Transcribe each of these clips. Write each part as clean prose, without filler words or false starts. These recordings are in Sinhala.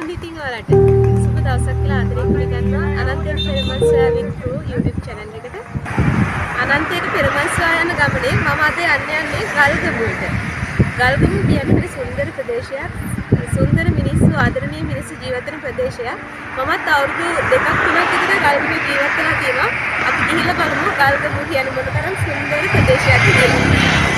කොහොමද ඉතින් ඔයාලට? සුබ දවසක් කියලා ආදරයෙන් පිළිගන්නවා අනන්තයට පෙරමල් සොයාවින් ක්‍රූ YouTube channel එකට. අනන්තයට පෙරමල් සොයා යන ගමනේ මම අද යන්නේ ගල්ගමුවට. ගල්ගමුව කියන්නේ හරි සුන්දර ප්‍රදේශයක්. සුන්දර මිනිස්සු ආදරණීය මිනිස්සු ජීවත් වෙන ප්‍රදේශයක්. මමත් අවුරුදු 2-3ක් විතර ගල්ගමුවේ ජීවත් වෙලා තියෙනවා. අපි ගිහිල්ලා බලමු ගල්ගමුව කියන්නේ මොන තරම් සුන්දර ප්‍රදේශයක්ද කියලා.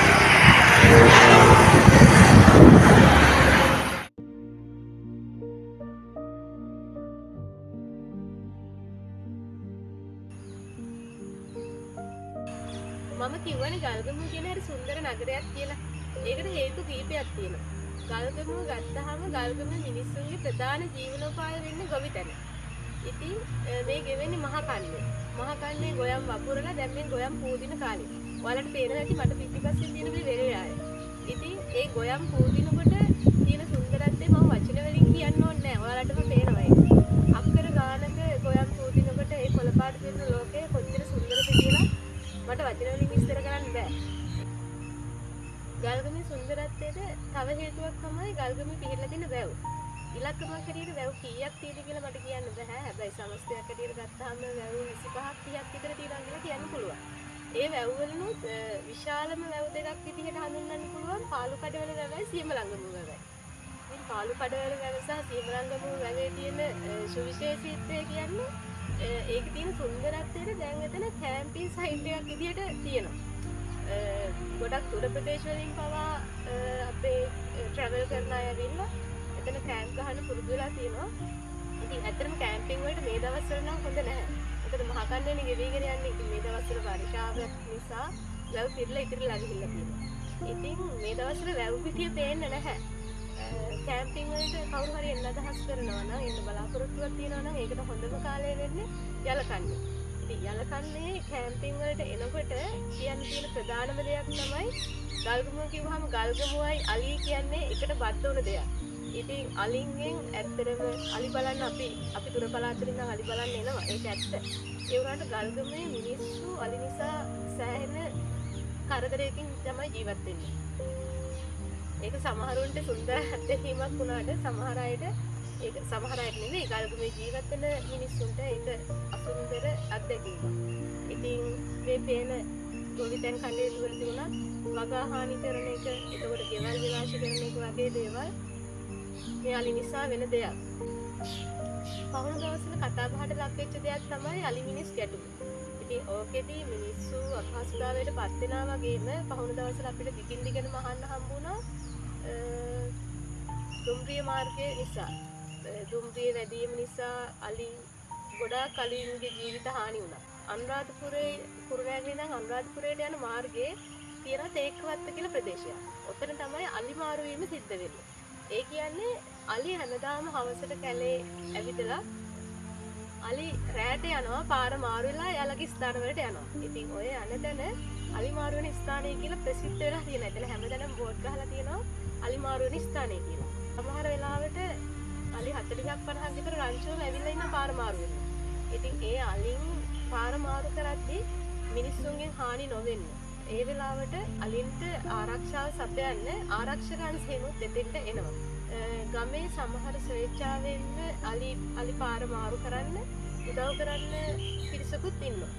මම කිව්වනේ ගල්ගමුව කියන හරි සුන්දර නගරයක් කියලා. ඒකට හේතු කීපයක් තියෙනවා. ගල්ගමුව ගත්තාම ගල්ගමුවේ මිනිස්සුන්ගේ ප්‍රධාන ජීවනෝපාය වෙන්නේ ගොවිතැන. ඉතින් මේ ගෙවෙන්නේ මහ කන්නේ. මහ කන්නේ ගොයම් වපුරලා දැන් මේ ගොයම් පූදින කාලේ. ඔයාලට පේනවා ඇති මට පිටිපස්සෙන් තියෙන මේ වෙරළාය. ඉතින් ඒ ගොයම් පූදිනකොට තියෙන සුන්දරත්වය මම වචන වලින් කියන්න ඕනේ නැහැ. ඔයාලටම පේනවා ඒක. අක්කර ගානක ගොයම් පූදිනකොට ඒ කොළපාට තියෙන ලෝකය කොච්චර සුන්දරද කියලා මට වචන වලින් විස්තර කරන්න බෑ. ගල්ගමුවේ සුන්දරත්වයට තව හේතුවක් තමයි ගල්ගමුවේ පිහිටලා තියෙන වැව්. ඉලක්කමක් හැටියට වැව් කීයක් තියෙද කියලා මට කියන්න බෑ. හැබැයි සමස්තයක් හැටියට ගත්තාම වැව් 25ක් 30ක් විතර තියෙනවා කියලා කියන්න පුළුවන්. ඒ වැව් වලිනුත් විශාලම වැව් දෙකක් විදිහට හඳුන්වන්න පුළුවන් පාලුකඩවල වැවයි සියමලංගමුව වැවයි. ඉතින් පාලුකඩවල වැව සහ සියමලංගමුව වැවේ තියෙන සුවිශේෂීත්වය කියන්නේ ඒක තියෙන සුන්දරත්වයට දැන් එතන කැම්පින් සයිට් එකක් විදිහට තියෙනවා. ගොඩක් දුර ප්‍රදේශ වලින් පවා අපේ ට්‍රැවල් කරන අය ඇවිල්ලා එතන කැම්ප් ගහන්න පුරුදු වෙලා තියෙනවා. ඉතින් ඇත්තටම කැම්පින් වලට මේ දවස්වල නම් හොඳ නැහැ. මොකද මහ කන්නේනේ ගෙවිගෙන යන්නේ. ඉතින් මේ දවස්වල වර්ෂාවක් නිසා වැව් පිරලා ඉතිරිලා ගිහිල්ලා තියෙනවා. ඉතින් මේ දවස්වල වැව් පිටිය පේන්නේ නැහැ. කැම්පින් වලට කවුරු හරි එන්න අදහස් කරනවා නම් එන්න බලාපොරොත්තුවක් තියෙනවා නම් ඒකට හොඳම කාලය වෙන්නේ යලකන්නේ. ඉතින් යලකන්නේ කැම්පින් වලට එනකොට කියන්න තියෙන ප්‍රධානම දෙයක් තමයි ගල්ගමුව කිව්වහම ගල්ගමුවයි අලිය කියන්නේ එකට බද්ධ වුණ දෙයක්. ඉතින් අලින්ගෙන් ඇත්තටම අලි බලන්න අපි දුර පළාතට ඉඳන් අලි බලන්න එනවා. ඒක ඇත්ත. ඒ වුණාට ගල්ගමුවේ මිනිස්සු අලි නිසා සෑහෙන කරදරයකින් තමයි ජීවත් වෙන්නේ. ඒක සමහරුන්ට සුන්දර අත්දැකීමක් වුණාට සමහර අයට නෙවෙයි ගල්ගමුවේ ජීවත් වෙන මිනිස්සුන්ට ඒක අසුන්දර අත්දැකීමක්. ඉතින් මේ පේන ගොවිතැන් කටයුතු වලදී උනත් වගා හානි කරන එක, එතකොට ගෙවල් විනාශ කරන එක වගේ දේවල් මේ අලි නිසා වෙන දෙයක්. පහුණු දවස්වල කතා බහට ලක් වෙච්ච දෙයක් තමයි අලි මිනිස් ගැටුම. ඉතින් ඕකෙදී මිනිස්සු අපහසුතාවයට පත් වෙනා වගේම පහුණු දවස්වල අපිට දිගින් දිගටම අහන්න හම්බුණා දුම්රිය මාර්ගය නිසා. දුම්රිය වැඩි වීම නිසා ගොඩාක් අලින්ගේ ජීවිත හානි වුණා. අනුරාධපුරේ කුරුණෑගල ඉඳන් අනුරාධපුරයට යන මාර්ගයේ තියෙන තේක්කවත්ත කියලා ප්‍රදේශයක්. ඔතන තමයි අලි මාරු වීම සිද්ධ වෙන්නේ. ඒ කියන්නේ අලි හැමදාම හවසට කැලේ ඇවිදලා අලි රැට යනවා පාර මාරු වෙලා යාළගේ ස්ථාන වලට යනවා. ඉතින් ඔය යන තැන අලි මාරු වෙන ස්ථානය කියලා ප්‍රසිද්ධ වෙලා තියෙනවා. එතන හැමදාම බෝඩ් ගහලා තියෙනවා අලි මාරු වෙන ස්ථානය කියලා. සමහර වෙලාවට අලි 40ක් 50ක් විතර රංචුවම ඇවිල්ලා ඉන්න පාර මාරු වෙනවා. ඉතින් ඒ අලින් පාර මාරු කරද්දී මිනිස්සුන්ගෙන් හානි නොවෙන්න ඒ වෙලාවට අලින්ට ආරක්ෂාව සපයන්න ආරක්ෂකයන් සෙනුත් දෙතෙන්ට එනවා. ගමේ සමහර ස්වේච්ඡාවෙන් අලි පාර මාරු කරන්න උදව් කරන්න පිරිසකුත් ඉන්නවා.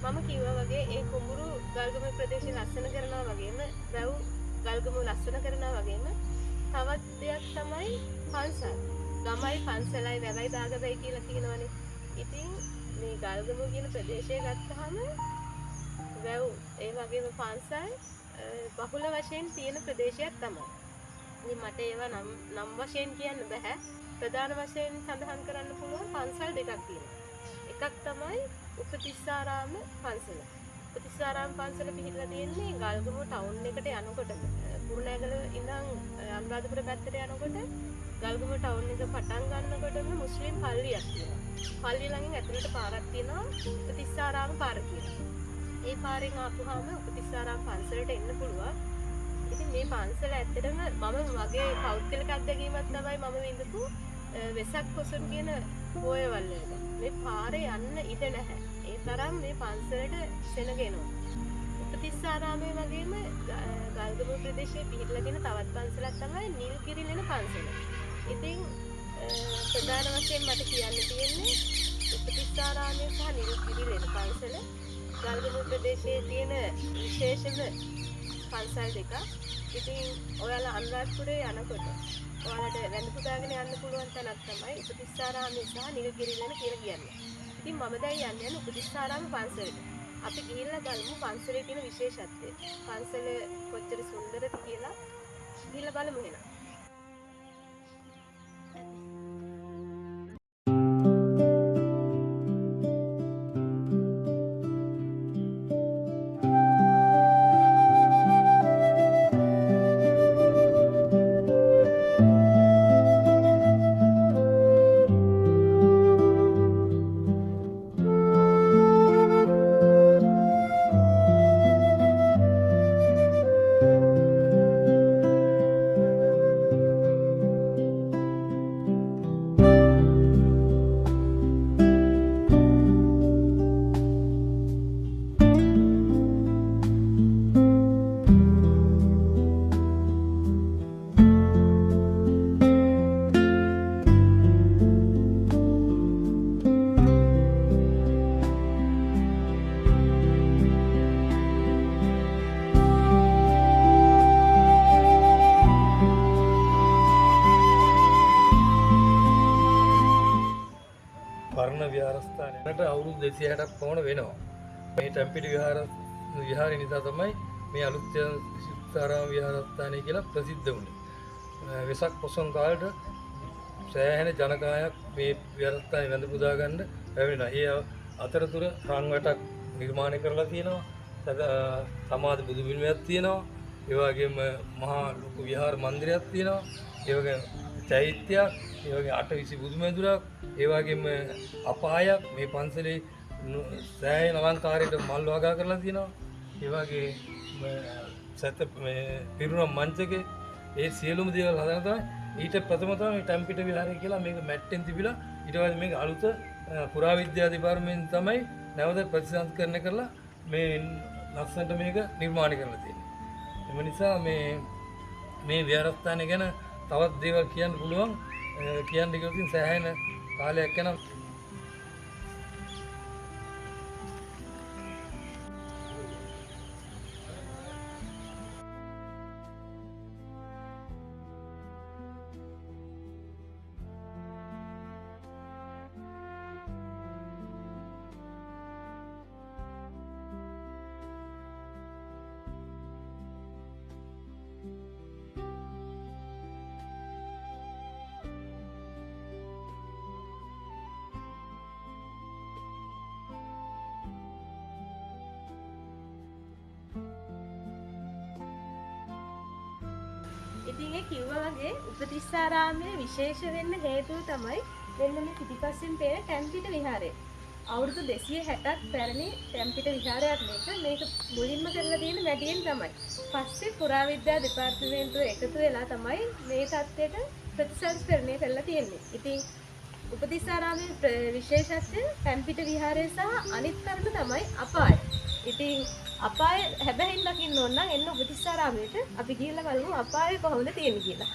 මම කිව්වා වගේ ඒ කුඹුරු ගල්ගමුව ප්‍රදේශය ලස්සන කරනවා වගේම වැව් ගල්ගමුව ලස්සන කරනවා වගේම තවත් දෙයක් තමයි පන්සල්. ගමයි පන්සලයි වැවයි දාගබයි කියලා කියනවනේ. ඉතින් මේ ගල්ගමුව කියන ප්‍රදේශය ගත්තාම වැව් ඒ වගේම පන්සල් බහුල වශයෙන් තියෙන ප්‍රදේශයක් තමයි. ඉතින් මට ඒවා නම් වශයෙන් කියන්න බෑ. ප්‍රධාන වශයෙන් සඳහන් කරන්න පුළුවන් පන්සල් දෙකක් තියෙනවා. එකක් තමයි උපතිස්සාරාම පන්සල. උපතිස්සාරාම පන්සල පිහිටලා තියෙන්නේ ගල්ගමුව ටවුන් එකට යනකොට කුරුණෑගල ඉඳන් අනුරාධපුර පැත්තට යනකොට ගල්ගමුව ටවුන් එක පටන් ගන්නකොටම මුස්ලිම් පල්ලියක් තියෙනවා. පල්ලිය ළඟින් ඇතුළට පාරක් තියෙනවා උපතිස්සාරාම පාර කියලා. ඒ පාරෙන් ආපුවාම උපතිස්සාරාම පන්සලට එන්න පුළුවන්. ඉතින් මේ පන්සල ඇත්තටම මම වගේ පෞද්ගලික අත්දැකීමක් තමයි මම විඳපු වෙසක් පොසොන් කියන පොයවල් වලට. මේ පාරේ යන්න ඉඩ නැහැ. ඒ තරම් මේ පන්සලට සෙනගෙනවා. උපතිස්සාරාමයේ වගේම ගල්ගමුව ප්‍රදේශයේ පිහිටලා තියෙන තවත් පන්සලක් තමයි නිල්ගිරිලෙන පන්සල. ඉතින් ප්‍රධාන වශයෙන් මට කියන්න තියෙන්නේ උපතිස්සාරාමයේ සහ නිරුක්තිරිලෙන පන්සල ගල්ගමුව ප්‍රදේශයේ තියෙන විශේෂම පන්සල් දෙක. ඉතින් ඔයාලා අනුරාධපුරේ යනකොට ඔයාලට වැඳ පුදාගෙන යන්න පුළුවන් තැනක් තමයි උපතිස්සාරාමයේ සහ නිරුක්තිරිලෙන කියලා කියන්නේ. ඉතින් මම දැන් යන්නේ උපතිස්සාරාම පන්සලට. අපි ගිහිල්ලා බලමු පන්සලේ තියෙන විශේෂත්වය. පන්සල කොච්චර සුන්දරද කියලා ගිහිල්ලා බලමු එහෙනම්. පරණ විහාරස්ථානයට අවුරුදු 260ක් පමණ වෙනවා. මේ ටැම්පිට විහාරය නිසා තමයි මේ අලුත් සිතාරාම විහාරස්ථානය කියලා ප්‍රසිද්ධ වුණේ. වෙසක් පොසොන් කාලේට සෑහෙන ජනකායක් මේ විහාරස්ථානයේ වැඳ පුදා ගන්න ලැබෙනවා. ඒ අතරතුර රන් වැටක් නිර්මාණය කරලා තියෙනවා. සමාධි බුදු පිළිමයක් තියෙනවා. ඒ වගේම මහා ලොකු විහාර මන්දිරයක් තියෙනවා. ඒ වගේම චෛත්‍යයක්, ඒ වගේ 820 බුදු මැදුරක්, ඒ වගේම අපායක් මේ පන්සලේ සෑහෙන අලංකාරයට මල් වගා කරලා තියෙනවා. ඒ වගේ සත මේ පිරුණම් මංචකේ ඒ සියලුම දේවල් හදන තමයි ඊට ප්‍රථම තමයි මේ ටැම්පිට විහාරය කියලා මේක මැට්ටෙන් තිබිලා ඊට පස්සේ මේක අලුත පුරාවිද්‍යා දෙපාර්තමේන්තුව තමයි නැවත ප්‍රතිසංස්කරණය කරලා මේ ලස්සනට මේක නිර්මාණය කරලා තියෙන්නේ. එම නිසා මේ විහාරස්ථානය ගැන තවත් දේවල් කියන්න පුළුවන්. කියන්න ගියොත් සෑහෙන කාලයක් යනවා. ඉතින් ඒ කිව්වා වගේ උපතිස්සාරාමයේ විශේෂ වෙන්න හේතුව තමයි මෙන්න මේ පිටිපස්සෙන් පේන ටැම්පිට විහාරය. අවුරුදු 260ක් පැරණි ටැම්පිට විහාරයක් මේක මුලින්ම කරලා තියෙන මැටියෙන් තමයි. පස්සේ පුරාවිද්‍යා දෙපාර්තමේන්තුව එකතු වෙලා තමයි මේ තත්ත්වයට ප්‍රතිසංස්කරණය කරලා තියෙන්නේ. ඉතින් උපතිස්සාරාමයේ විශේෂත්වය ටැම්පිට විහාරය සහ අනිත් කරුණ තමයි අපාය. ඉතින් අපාය හැබැයි දකින්න ඕන නම් එන්න උපතිස්සාරාමයට අපි ගිහිල්ලා බලමු අපාය කොහොමද තියෙන්නේ කියලා.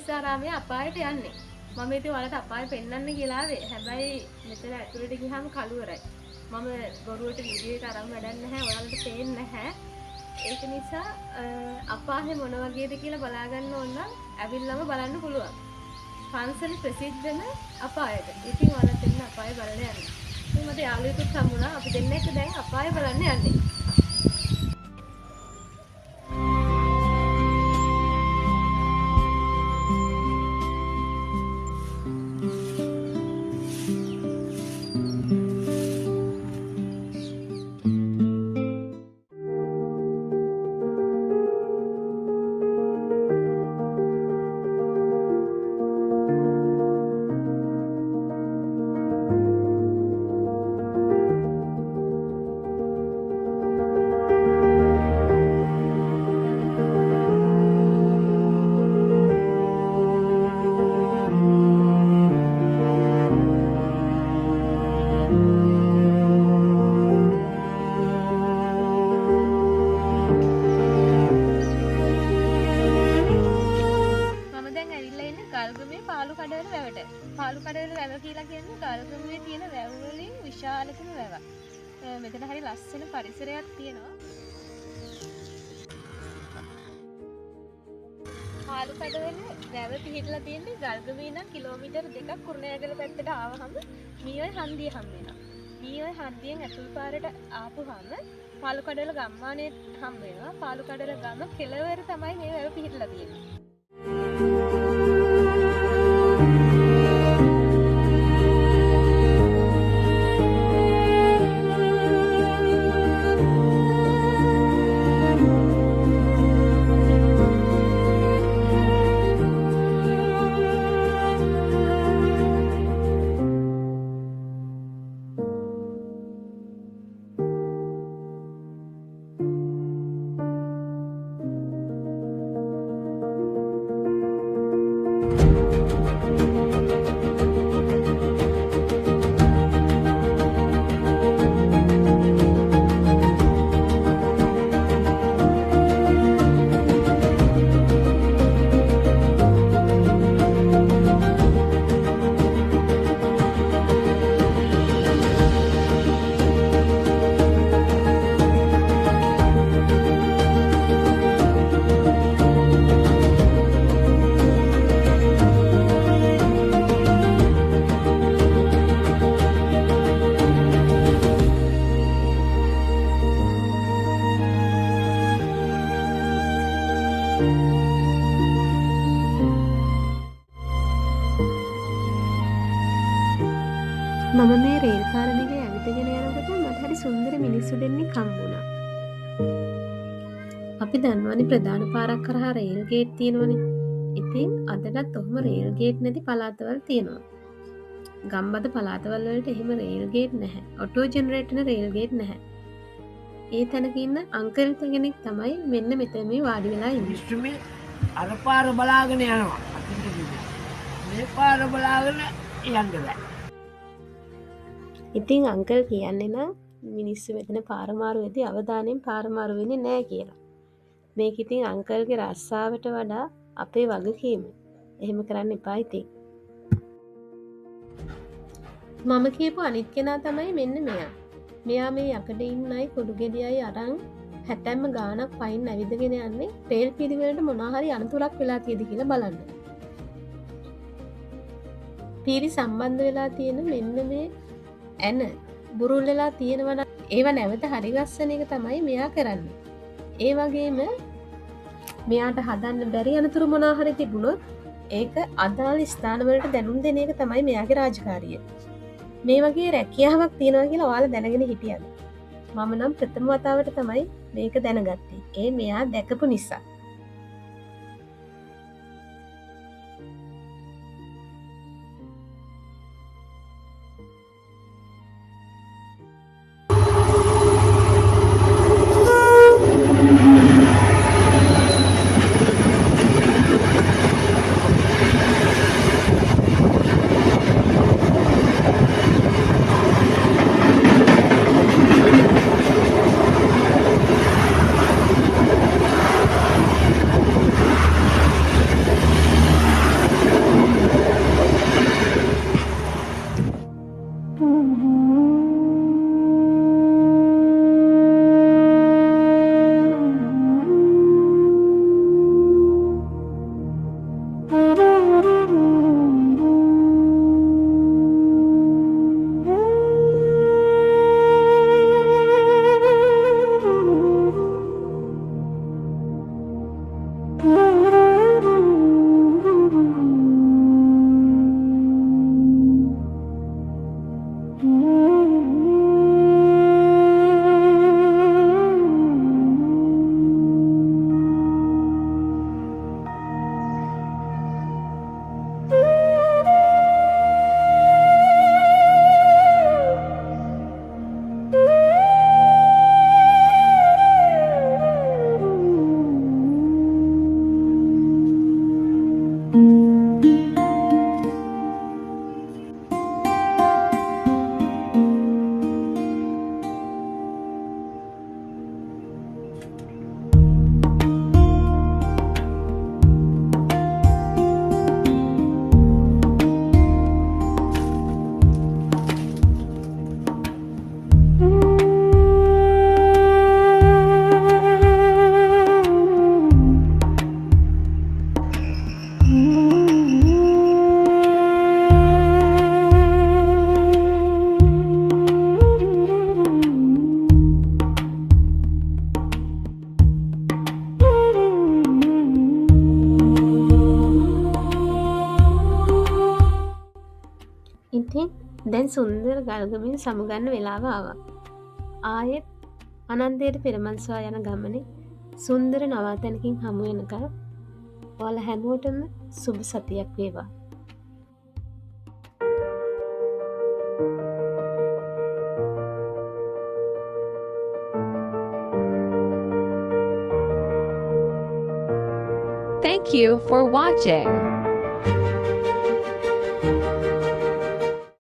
උපතිස්සාරාමයේ අපායට යන්නේ. මම ඉතින් ඔයාලට අපාය පෙන්වන්න කියලා ආවේ. හැබැයි මෙතන ඇතුළට ගියාම කළුවරයි. මම බොරුවට වීඩියෝ එක අරන් වැඩක් නැහැ. ඔයාලට පේන්නේ නැහැ. ඒක නිසා අපාය මොන වගේද කියලා බලා ගන්න ඕන නම් ඇවිල්ලාම බලන්න පුළුවන්. පන්සල ප්‍රසිද්ධම අපායට. ඉතින් ඔයාලට එන්න අපාය බලන්න යන්න. ඉතින් මට යාළුවෙකුත් හම්බුණා. අපි දෙන්න එක දැන් අපාය බලන්න යන්නේ. විශාලතම වැවක්. මෙතන හරි ලස්සන පරිසරයක් තියෙනවා. පාලුකඩවල වැව පිහිටලා තියෙන්නේ ගල්ගමේ ඉඳන් කිලෝමීටර් 2ක් කුරුණෑගල පැත්තට ආවහම මීඔය හන්දිය හම් වෙනවා. මීඔය හන්දියෙන් ඇතුල් පාරට ආපුහම පාලුකඩවල ගම්මානයේ හම් වෙනවා. පාලුකඩවල ගම කෙළවර තමයි මේ වැව පිහිටලා තියෙන්නේ. මම මේ රේල් පාරදිගේ ඇවිදගෙන යනකොට මට හරි සුන්දර මිනිස්සු දෙන්නෙක් හම්බ වුණා. අපි දන්නවනේ ප්‍රධාන පාරක් කරහා රේල් ගේට් තියෙනවනේ. ඉතින් අදටත් ඔහොම රේල් ගේට් නැති පළාතවල් තියෙනවා. ගම්බද පළාතවල් වලට එහෙම රේල් ගේට් නැහැ. ඔටෝ ජෙනරේට් වෙන රේල් ගේට් නැහැ. ඒ තැනක ඉන්න අංකල් කෙනෙක් තමයි මෙන්න මෙතන මේ වාඩි වෙලා ඉන්නේ. මේ අර පාර බලාගෙන යනවා. මේ පාර බලාගෙන යන්න බෑ. ඉතින් අංකල් කියන්නේ නම් මිනිස්සු මෙතන පාර මාරු වෙද්දී අවධානයෙන් පාර මාරු වෙන්නේ නැහැ කියලා. මේක ඉතින් අංකල්ගේ රස්සාවට වඩා අපේ වගකීම. එහෙම කරන්න එපා ඉතින්. මම කියපු අනිත් කෙනා තමයි මෙන්න මෙයා. මෙයා මේ යකඩ ඉන්නයි කුඩු ගෙඩියයි අරන් 60ම ගාණක් පයින් ඇවිදගෙන යන්නේ රේල් පිරිවලට මොනවා හරි අනතුරක් වෙලා තියෙද කියලා බලන්න. පීරි සම්බන්ධ වෙලා තියෙන මෙන්න මේ ඇන බුරුල් වෙලා තියෙනවා. ඒව නැවත හරි ගස්සන එක තමයි මෙයා කරන්නේ. ඒ වගේම මෙයාට හදන්න බැරි අනතුරු මොනවා හරි තිබුණොත් ඒක අදාළ ස්ථානවලට දැනුම් දෙන එක තමයි මෙයාගේ රාජකාරිය. මේ වගේ රැකියාවක් තියෙනවා කියලා ඔයාලා දැනගෙන හිටියද? මම නම් ප්‍රථම වතාවට තමයි මේක දැනගත්තේ. ඒ මෙයා දැකපු නිසා. මේ සුන්දර ගල්ගමින් සමුගන්න වෙලාව ආවා. ආයෙත් අනන්තයට පෙරමන්ස්වා යන ගමනේ සුන්දර නවාතැනකින් හමු වෙනකල් ඔයාලා හැමෝටම සුබ සතියක් වේවා. Thank you for watching.